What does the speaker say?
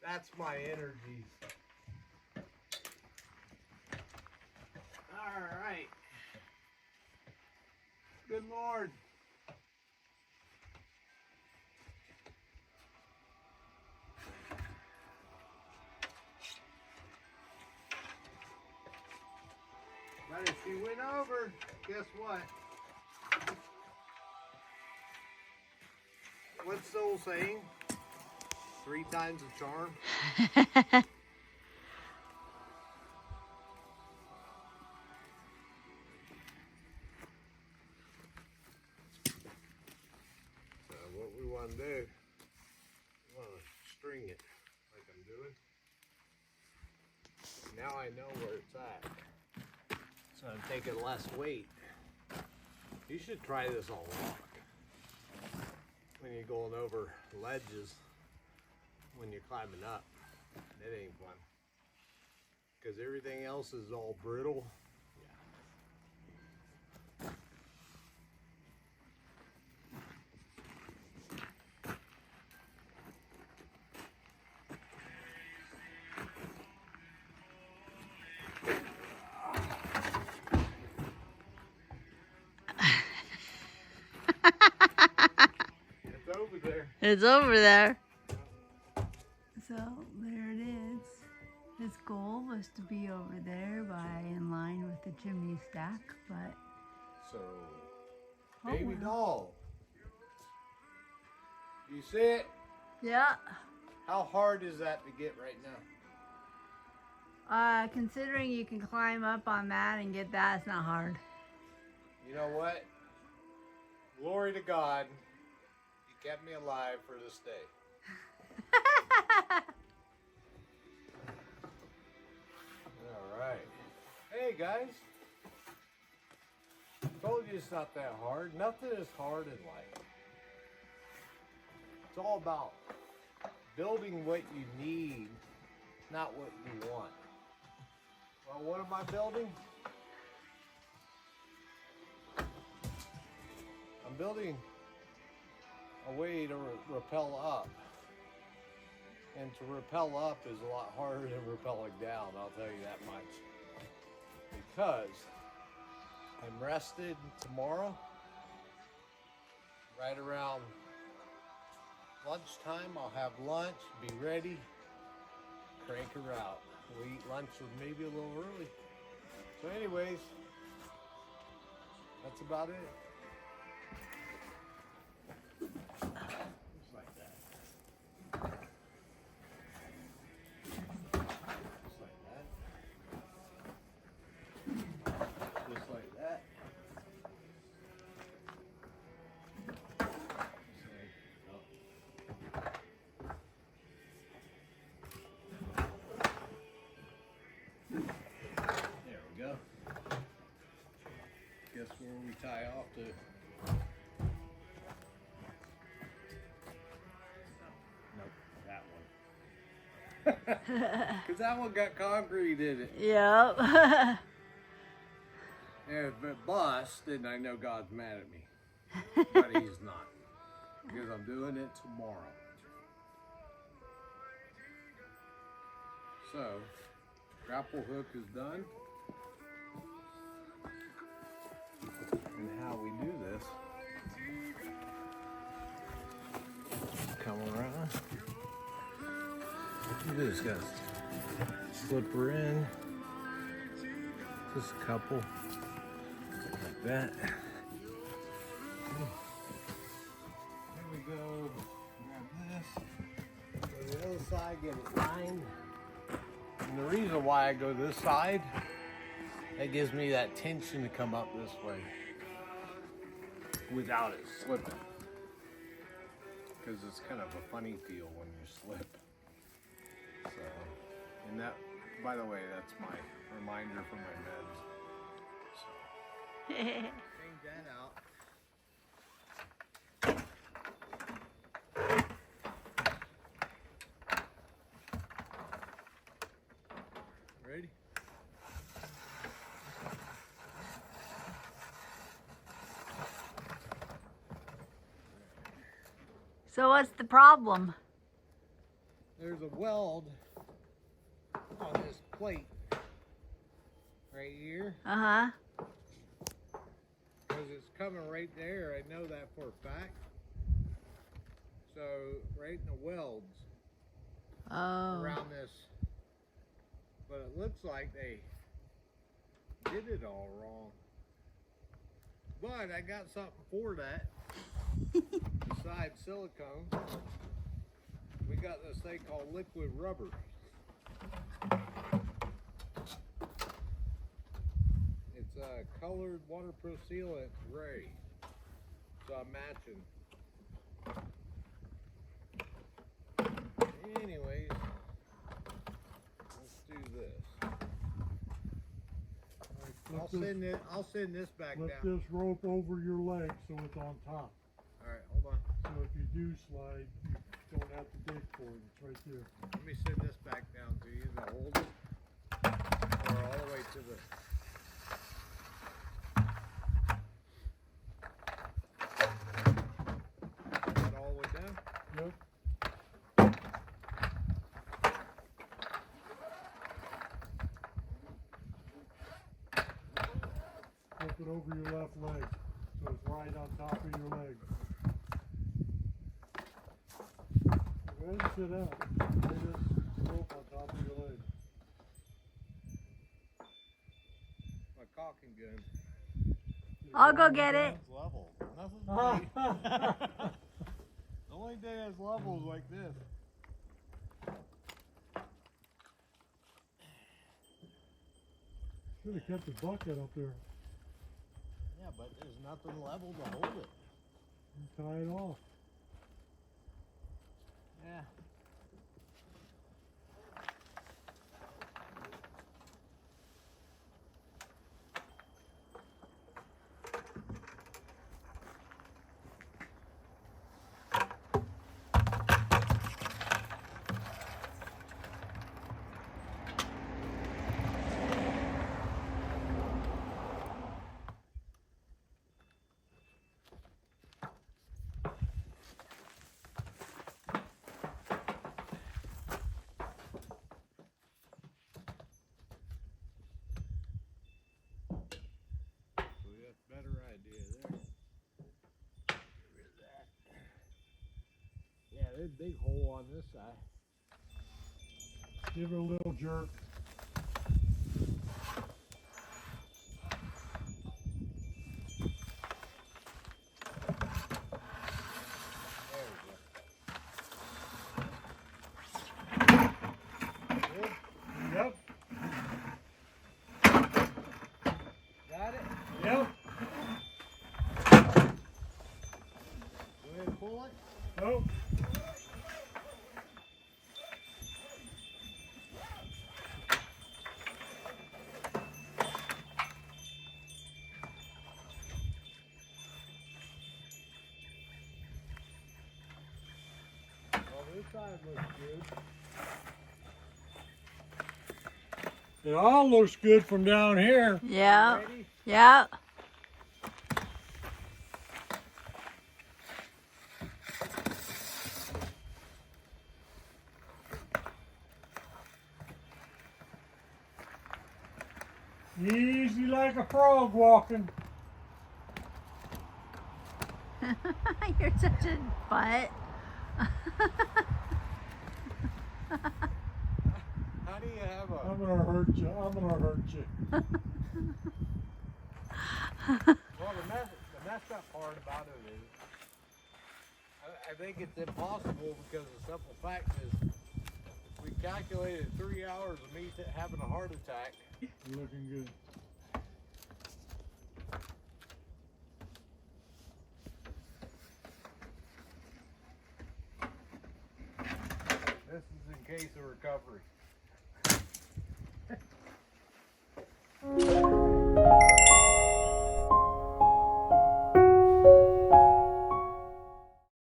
That's my energy. All right. Good Lord. But if she went over, guess what? What's the old saying? 3 times the charm. So what we want to do, we want to string it like I'm doing. Now I know where it's at. So I'm taking less weight. You should try this on rock. When you're going over ledges, when you're climbing up, it ain't fun. Because everything else is all brittle. It's over there. It's over there. So there it is. His goal was to be over there in line with the chimney stack, but So, oh baby well. doll. You see it? Yeah. How hard is that to get right now? Considering you can climb up on that and get that, it's not hard. You know what? Glory to God. He kept me alive for this day. All right. Hey guys. Told you it's not that hard. Nothing is hard in life. It's all about building what you need, not what you want. Well, what am I building? I'm building a way to rappel up. And to rappel up is a lot harder than rappelling down, I'll tell you that much. Because I'm rested tomorrow, right around lunchtime. I'll have lunch, be ready, crank her out. We'll eat lunch maybe a little early. So anyways, that's about it. Just like that. Just like that. Just like that. There we go. Guess where we tie off to? Nope, that one. Because that one got concrete in it. Yep. And if it busts, then I know God's mad at me. But he's not. Because I'm doing it tomorrow. So, grapple hook is done. And how we do this, come around. You just gotta slip her in. Just a couple. Like that. There we go. Grab this. Go to the other side, get it lined. And the reason why I go this side, that gives me that tension to come up this way without it slipping. Because it's kind of a funny feel when you slip. So, and that, by the way, that's my reminder for my meds. So, bang that out. Ready? So what's the problem? there's a weld on this plate right here. Uh-huh. Because it's coming right there. I know that for a fact. So right in the welds Oh. around this. But it looks like they did it all wrong. But I got something for that. Besides silicone, we got this thing called liquid rubber. It's a colored waterproof sealant, gray. So I'm matching. Anyways, let's do this. I'll send this back Let down. this rope over your leg so it's on top. Alright, hold on. So if you do slide, you don't have to dig for it. It's right there. Let me send this back down to you to hold it. Or all the way to the that all the way down? Yep. Flip it over your left leg so it's right on top of your leg. Go ahead and sit down. Lay this rope on top of your leg. My caulking gun. I'll go get it. It's level. Nothing. The only day has levels like this. Should have kept the bucket up there Yeah, but there's nothing level to hold it. and tie it off. Yeah. Better idea there. Get rid of that. Yeah, there's a big hole on this side. Give it a little jerk. There we go. Good? Yep. Got it? Yep. Go ahead and pull it. Nope. Well, this side looks good. It all looks good from down here. Yeah. Ready? Yeah. Easy like a frog walking. You're such a butt. How do you have a... I'm gonna hurt you. I'm gonna hurt you. Well, the messed up part about it is, I think it's impossible because the simple fact is, we calculated 3 hours of me having a heart attack. You're looking good. This is in case of recovery.